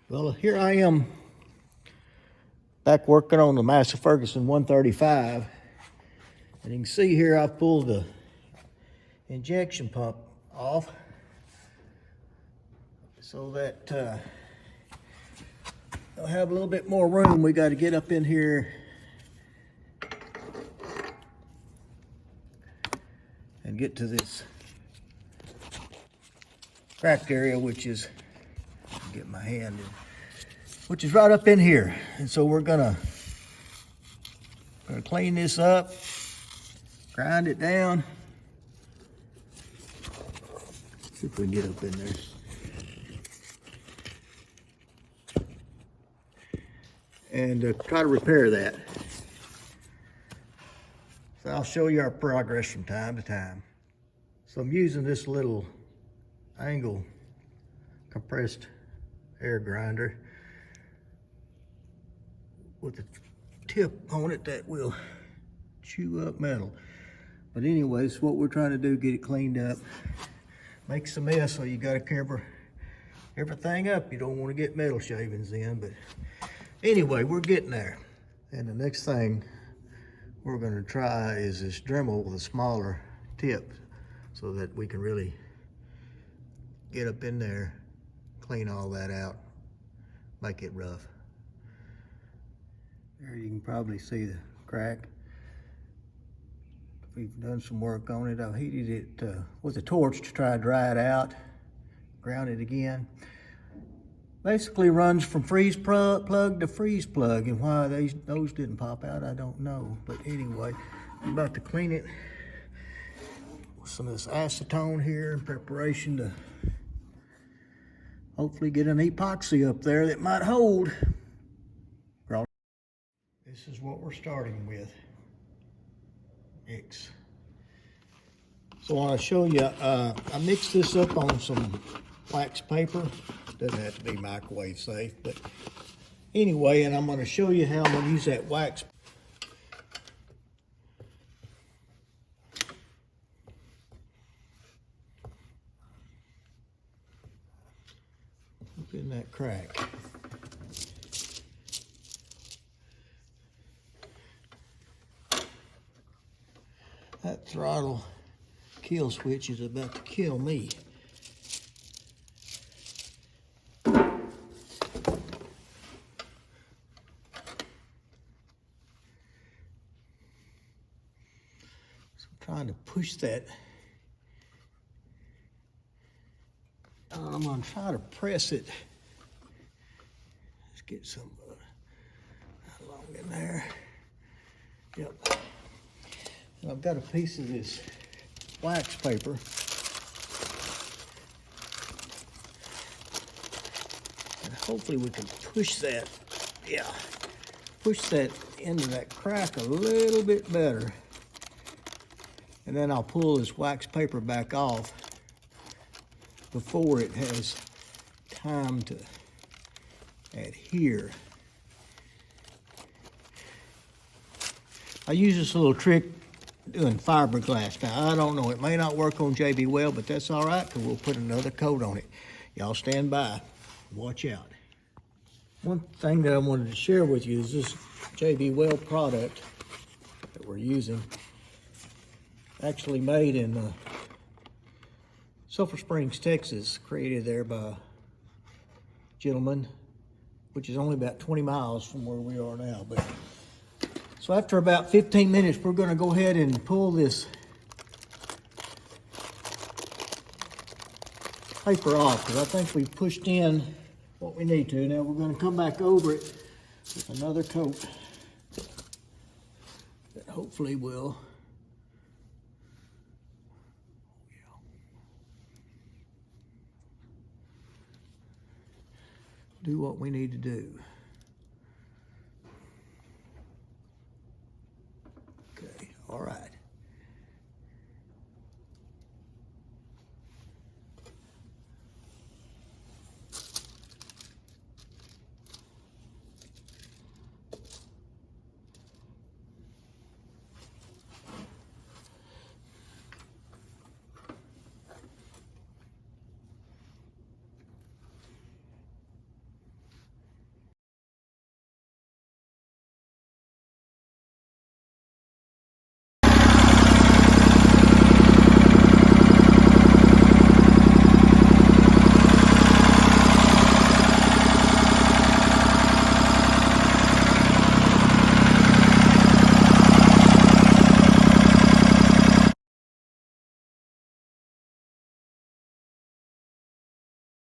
Well, here I am back working on the Massey Ferguson135. And you can see here I pulled the injection pump off so that I'll have a little bit more room. We got to get up in here and get to this cracked area, which is, get my hand in, which is right up in here. And so we're gonna clean this up, grind it down. See if we can get up in there. And try to repair that. So I'll show you our progress from time to time. So I'm using this little angle compressed air grinder with a tip on it that will chew up metal. But anyways, what we're trying to do, get it cleaned up. Makes a mess, so you gotta cover everything up. You don't want to get metal shavings in, but anyway, we're getting there. And the next thing we're gonna try is this Dremel with a smaller tip so that we can really get up in there, clean all that out, make it rough. There you can probably see the crack. We've done some work on it. I've heated it with a torch to try to dry it out, ground it again. Basically runs from freeze plug to freeze plug, and why those didn't pop out, I don't know. But anyway, I'm about to clean it with some of this acetone here in preparation to hopefully get an epoxy up there that might hold. This is what we're starting with. Mix. So I want to show you, I mixed this up on some wax paper. Doesn't have to be microwave safe, but anyway, and I'm going to show you how I'm going to use that wax. Look in that crack. That throttle kill switch is about to kill me. Trying to push that. I'm gonna try to press it. Let's get some along in there. Yep. And I've got a piece of this wax paper. And hopefully we can push that, push that into that crack a little bit better. And then I'll pull this wax paper back off before it has time to adhere. I use this little trick doing fiberglass. Now, I don't know, it may not work on JB Weld, but that's all right, because we'll put another coat on it. Y'all stand by, watch out. One thing that I wanted to share with you is this JB Weld product that we're using. Actually made in Sulphur Springs, Texas, created there by a gentleman, which is only about 20 miles from where we are now. But so after about 15 minutes, we're going to go ahead and pull this paper off, because I think we've pushed in what we need to. Now we're going to come back over it with another coat that hopefully will do what we need to do.